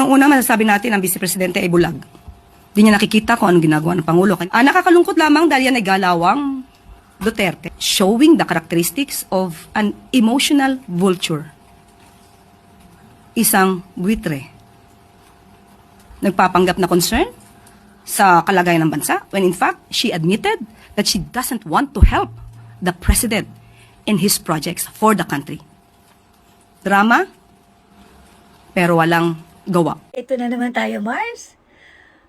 Unang-una, masasabi natin ang Vice Presidente ay bulag. Di niya nakikita kung anong ginagawa ng Pangulo. Nakakalungkot lamang dahil yan ay galawang Duterte, showing the characteristics of an emotional vulture. Isang buitre. Nagpapanggap na concern sa kalagayan ng bansa when in fact, she admitted that she doesn't want to help the President in his projects for the country. Drama, pero walang gawa. Ito na naman tayo, Mars.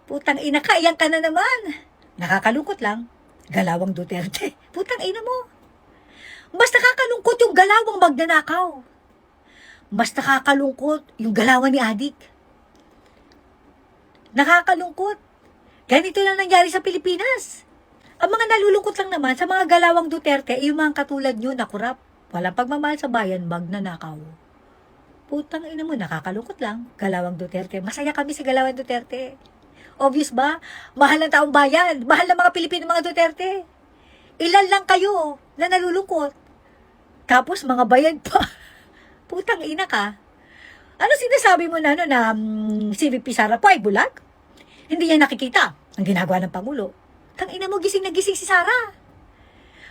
Putang ina ka, iyan ka na naman. Nakakalungkot lang. Galawang Duterte. Putang ina mo. Mas nakakalungkot yung galawang magnanakaw. Mas nakakalungkot yung galawan ni Adik. Nakakalungkot. Ganito lang nangyari sa Pilipinas. Ang mga nalulungkot lang naman sa mga galawang Duterte, yung mga katulad nyo na kurap. Walang pagmamahal sa bayan, magnanakaw. Putang ina mo, nakakalungkot lang. Galawang Duterte. Masaya kami sa galawang Duterte. Obvious ba? Mahal ng taong bayan. Mahal ng mga Pilipino, mga Duterte. Ilan lang kayo na nalulungkot. Tapos mga bayan pa. Putang ina ka. Ano sinasabi mo na si VP Sara po ay bulag? Hindi niya nakikita ang ginagawa ng Pangulo. Tang ina mo, gising na gising si Sara.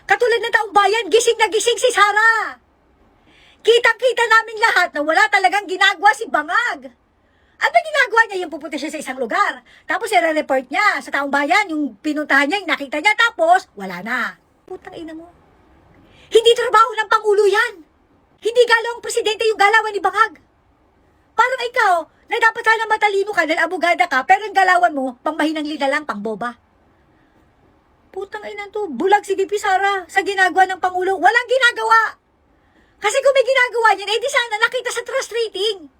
Katulad ng taong bayan, gising na gising si Sara. Kitang-kita namin lahat na wala talagang ginagawa si Bangag. At ang ginagawa niya, yung pupunta siya sa isang lugar. Tapos i-report niya sa taong bayan, yung pinuntahan niya, yung nakita niya, tapos wala na. Putang ina mo. Hindi trabaho ng Pangulo yan. Hindi galawang presidente yung galawan ni Bangag. Parang ikaw, na dapat sana matalino ka dahil abogada ka, pero ang galawan mo, pang mahinang lida lang, pang boba. Putang ina to, bulag si VP Sara sa ginagawa ng Pangulo. Walang ginagawa. Kasi kung may ginagawa niyan, di sana nakita sa trust rating.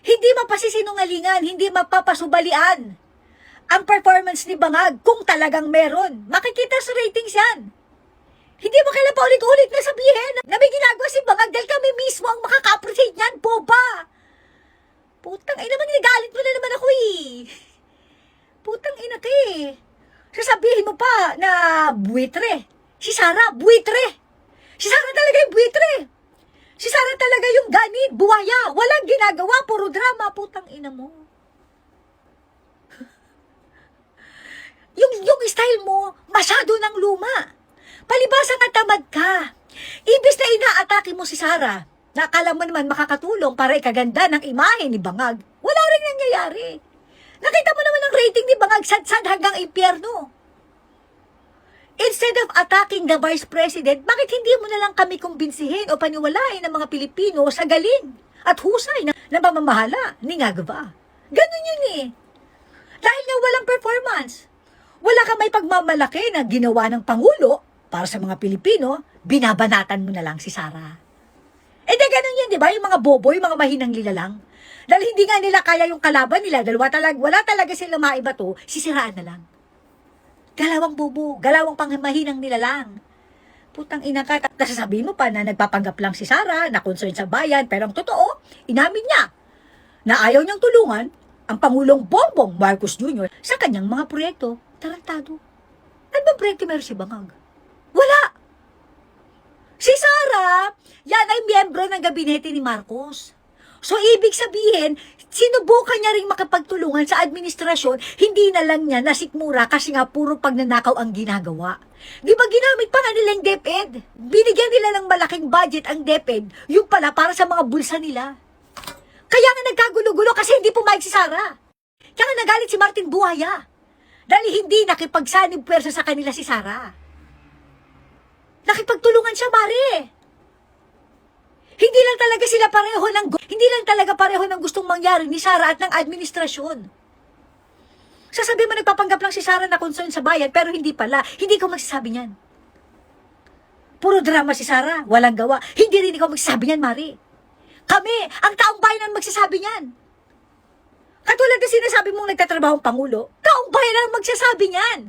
Hindi mapasisinungalingan, hindi mapapasubalian ang performance ni Bangag kung talagang meron. Makikita sa ratings yan. Hindi mo kailan pa ulit-ulit na sabihin na may ginagawa si Bangag dahil kami mismo ang makaka-appreciate niyan, boba. Putang ina, manigalit mo na naman ako eh. Putang ina ka eh. Sasabihin mo pa na buitre. Si Sara, buitre. Si Sara talaga yung buitre. Si Sara talaga yung ganit, buwaya. Walang ginagawa, puro drama. Putang ina mo. yung style mo, masyado ng luma. Palibasa nga tamad ka. Ibis na inaatake mo si Sara, na akala mo naman makakatulong para ikaganda ng imahe ni Bangag, wala rin nangyayari. Nakita mo naman ang rating ni Bangag, sad-sad hanggang impyerno. Instead of attacking the Vice President, bakit hindi mo na lang kami kumbinsihin o paniwalain ng mga Pilipino sa galing at husay na pamamahala ni Ngagba? Ganun yun eh. Dahil nga walang performance. Wala ka may pagmamalaki na ginawa ng Pangulo para sa mga Pilipino, binabanatan mo na lang si Sara. Eh di ganun yun, di ba? Yung mga bobo, yung mga mahinang lilalang. Dahil hindi nga nila kaya yung kalaban nila, dahil wala talaga sila maiba to, sisiraan na lang. Galawang bobo, galawang pangmahinang nilalang. Putang ina ka, sasabihin mo pa na nagpapanggap lang si Sara, na concern sa bayan, pero ang totoo, inamin niya na ayaw niyang tulungan ang Pangulong Bongbong Marcos Jr. sa kanyang mga proyekto. Tarantado. Ano ba proyekto meron si Bangag? Wala! Si Sara, yan ay miyembro ng gabinete ni Marcos. So, ibig sabihin, sinubukan niya rin makapagtulungan sa administrasyon, hindi na lang niya nasikmura kasi nga puro pagnanakaw ang ginagawa. Di ba ginamit pa nga nila yung DepEd? Binigyan nila ng malaking budget ang DepEd, yung pala para sa mga bulsa nila. Kaya nga nagkagulo-gulo kasi hindi pumayag si Sara. Kaya nga nagalit si Martin Buhaya. Dahil hindi nakipagsanib pwersa sa kanila si Sara. Nakipagtulungan siya, Mare. Hindi lang talaga pareho ng gustong mangyari ni Sara at ng administrasyon. Sasabi mo nagpapanggap lang si Sara na concern sa bayan, pero hindi pala. Hindi ko magsasabi niyan. Puro drama si Sara, walang gawa. Hindi rin ikaw magsasabi niyan, Mari. Kami, ang taong bayan ang magsasabi niyan. Katulad na sinasabi mong nagtatrabaho ang Pangulo, taong bayan ang magsasabi niyan.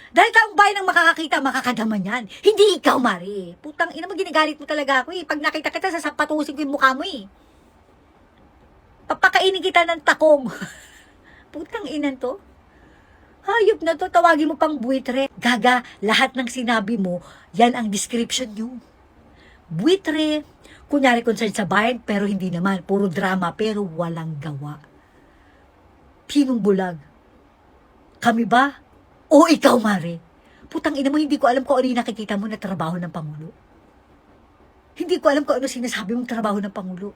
Dahil taong bayan ang makakakita, makakadama niyan. Hindi ikaw, Mari. Putang ina mo, ginagalit mo talaga ako eh. Pag nakita kita, sasapatusin ko yung mukha mo eh. Papakainin kita ng takong. Putang inan to. Hayop na to, tawagin mo pang buitre. Gaga, lahat ng sinabi mo, yan ang description nyo. Buitre, Kunyari concerned sa bayan, pero hindi naman. Puro drama, pero walang gawa. Sinong bulag? Kami ba? O ikaw, Mare? Putang ina mo, hindi ko alam kung ano yung nakikita mo na trabaho ng Pangulo. Hindi ko alam kung ano sinasabi mong trabaho ng Pangulo.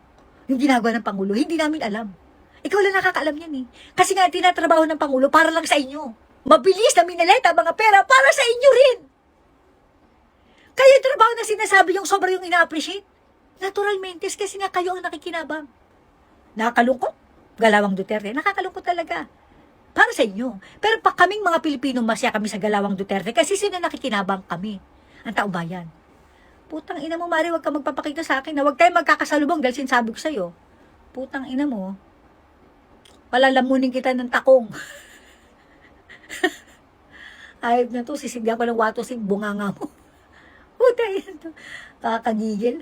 Yung ginagawa ng Pangulo, hindi namin alam. Ikaw lang nakakaalam yan eh. Kasi nga, tinatrabaho ng Pangulo para lang sa inyo. Mabilis na minaleta mga pera para sa inyo rin. Kaya yung trabaho na sinasabi yung sobra yung ina-appreciate. Naturalmente, kasi nga kayo ang nakikinabang. Nakakalungkot? Galawang Duterte, nakakalungkot talaga. Para sa inyo. Pero pa kaming mga Pilipino, masaya kami sa Galawang Duterte kasi sino nakikinabang kami. Ang taumbayan. Putang ina mo, Mari, huwag ka magpapakita sa akin na huwag tayo magkakasalubong dahil sinasabi ko sa'yo. Putang ina mo, palalamunin kita ng takong. Ayop na to, sisigyan ko ng watos yung bunganga mo. Putang ina to, kakagigil.